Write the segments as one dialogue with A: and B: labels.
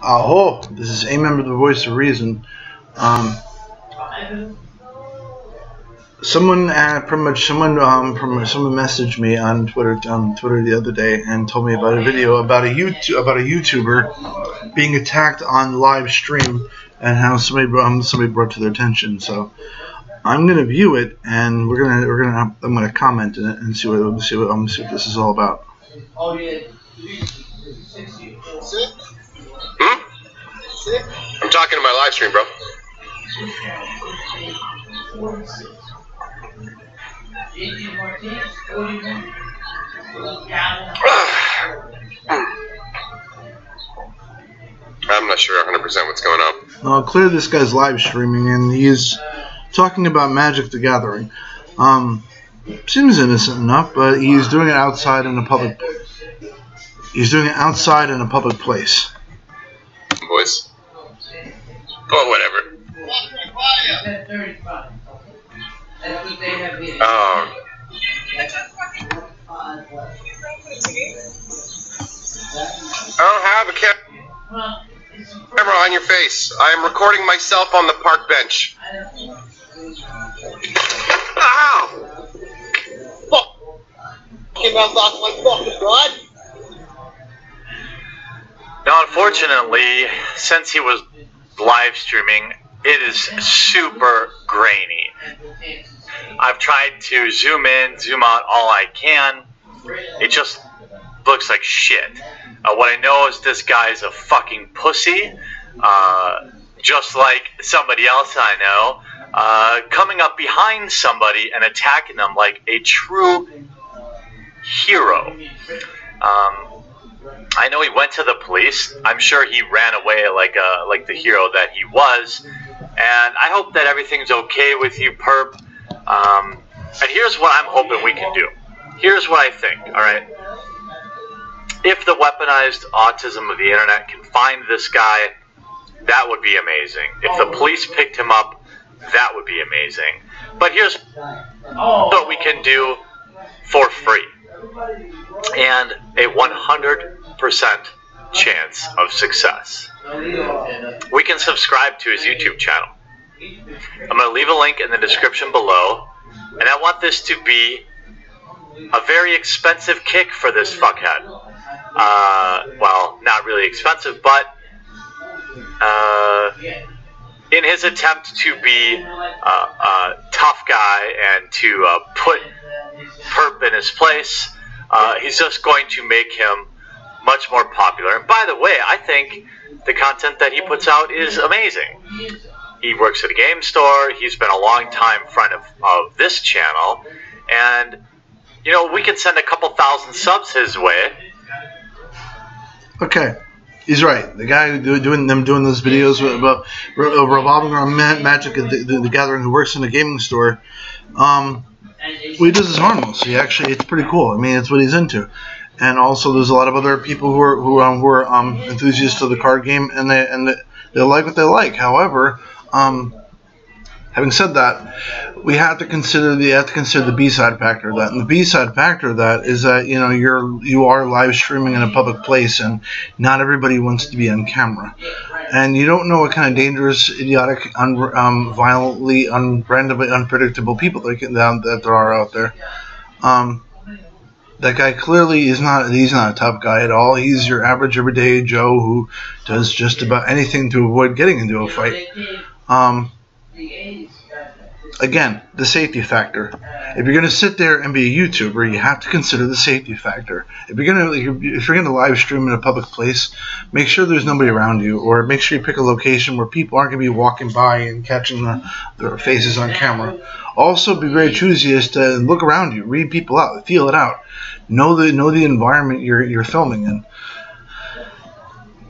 A: Oh, this is a member of the Voice of Reason. Someone messaged me on Twitter the other day and told me about a video about a YouTuber being attacked on live stream and how somebody brought to their attention. So I'm gonna view it and I'm gonna comment in it and see what this is all about.
B: I'm talking to my live stream, bro. I'm not sure 100% what's going on.
A: Well, clearly this guy's live streaming and he's talking about Magic the Gathering. Seems innocent enough, but he's doing it outside in a public. He's doing it outside in a public place.
B: Voice. Well, whatever. Oh. I don't have a camera on your face. I am recording myself on the park bench. Ow! Fucking lost my fucking god.
C: Now, unfortunately, since he was live streaming, it is super grainy. I've tried to zoom in, zoom out all I can. It just looks like shit. What I know is this guy's a fucking pussy, just like somebody else I know, coming up behind somebody and attacking them like a true hero. I know he went to the police. I'm sure he ran away like the hero that he was. And I hope that everything's okay with you, Perp. And here's what I'm hoping we can do. Here's what I think, alright? If the weaponized autism of the internet can find this guy, that would be amazing. If the police picked him up, that would be amazing. But here's what we can do for free. And a 100% chance of success. We can subscribe to his YouTube channel. I'm going to leave a link in the description below, and I want this to be a very expensive kick for this fuckhead. Well, not really expensive, but in his attempt to be a tough guy and to put Perp in his place, he's just going to make him much more popular. And by the way, I think the content that he puts out is amazing. He works at a game store. He's been a long time friend of this channel. And, you know, we could send a couple thousand subs his way.
A: Okay. He's right. The guy doing those videos about revolving around Magic the Gathering, who works in a gaming store, what he does is harmless. It's pretty cool. I mean, it's what he's into. And also, there's a lot of other people who are enthusiasts of the card game, and they like what they like. However, having said that, we have to consider the B-side factor of that. And the B-side factor of that is that you are live streaming in a public place, and not everybody wants to be on camera. And you don't know what kind of dangerous, idiotic, violently, randomly unpredictable people that there are out there. That guy clearly he's not a tough guy at all. He's your average everyday Joe who does just about anything to avoid getting into a fight. Again, the safety factor. If you're going to sit there and be a YouTuber, you have to consider the safety factor. If you're going to live stream in a public place, make sure there's nobody around you, or make sure you pick a location where people aren't going to be walking by and catching their faces on camera. Also, be very choosy as to look around you, read people out, feel it out, know the environment you're filming in.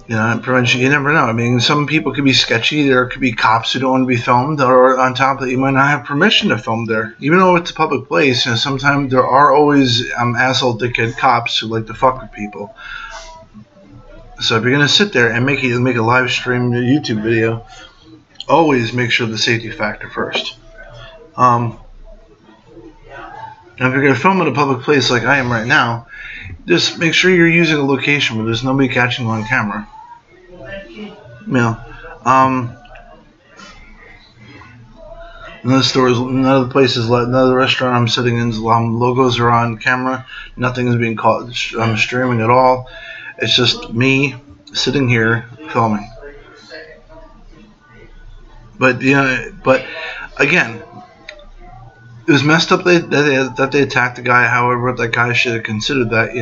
A: You never know. I mean, some people could be sketchy. There could be cops who don't want to be filmed, or on top of that, you might not have permission to film there. Even though it's a public place, sometimes there are always asshole dickhead cops who like to fuck with people. So if you're gonna sit there and make a live stream YouTube video, always make sure the safety factor first. Now, if you're gonna film in a public place like I am right now, just make sure you're using a location where there's nobody catching you on camera. Another stores, another places, another restaurant I'm sitting in, logos are on camera. Nothing is being caught. I'm streaming at all. It's just me sitting here filming. But again, it was messed up that they attacked the guy. However, that guy should have considered that.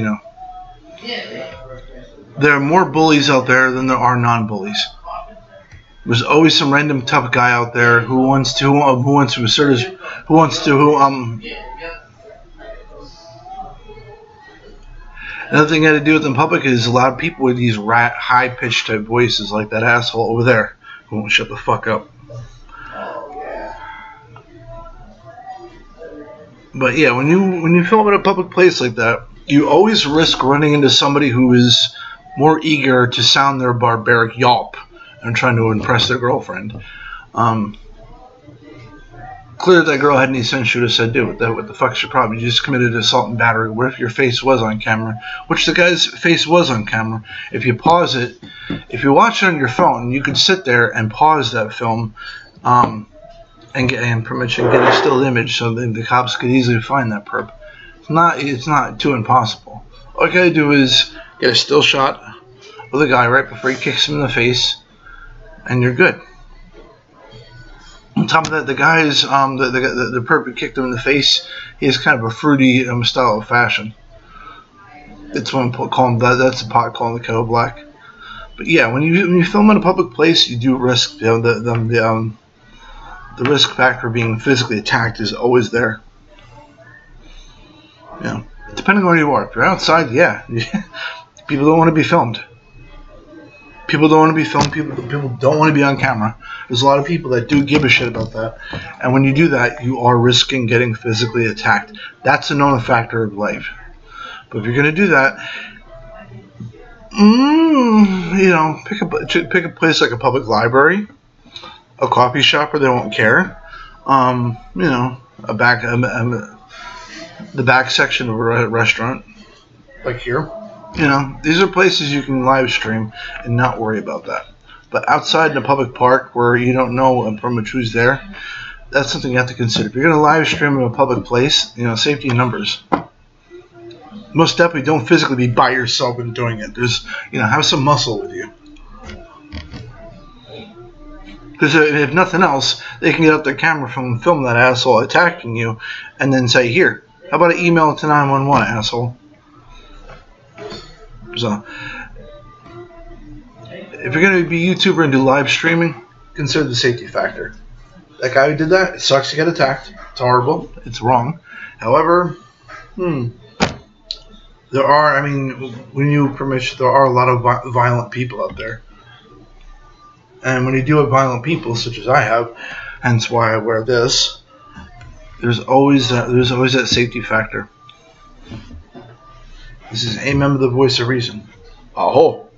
A: There are more bullies out there than there are non-bullies. There's always some random tough guy out there who wants to assert his, Another thing I had to do with in public is a lot of people with these high-pitched type voices, like that asshole over there who won't shut the fuck up. But yeah, when you film at a public place like that, you always risk running into somebody who is more eager to sound their barbaric yelp and trying to impress their girlfriend. Clear that girl had any sense, she would have said, dude, what the fuck's your problem? You just committed assault and battery. What if your face was on camera? Which the guy's face was on camera. If you pause it, if you watch it on your phone, you could sit there and pause that film and pretty much get a still image so that the cops could easily find that perp. It's not too impossible. All you gotta do is get a still shot of the guy right before he kicks him in the face, and you're good. On top of that, the guy's the perp who kicked him in the face, he has kind of a fruity style of fashion. It's one call him that. That's a pot calling the kettle black. But yeah, when you film in a public place, you do risk the risk factor of being physically attacked is always there. Depending on where you are. If you're outside, yeah, people don't want to be filmed. People don't want to be filmed. People don't want to be on camera. There's a lot of people that do give a shit about that. And when you do that, you are risking getting physically attacked. That's a known factor of life. But if you're going to do that, pick a place like a public library, a coffee shop where they won't care. The back section of a restaurant, like here. These are places you can live stream and not worry about that. But outside in a public park where you don't know from much who's there, that's something you have to consider. If you're going to live stream in a public place, safety in numbers. Most definitely don't physically be by yourself and doing it. There's, have some muscle with you. Because if nothing else, they can get out their camera and film that asshole attacking you and then say, here, how about an email to 911, asshole? So, if you're going to be a YouTuber and do live streaming, consider the safety factor. That guy who did that, it sucks to get attacked. It's horrible. It's wrong. However, there are, there are a lot of violent people out there. And when you deal with violent people, such as I have, hence why I wear this, there's always that safety factor. This is A member of the Voice of Reason. Aho.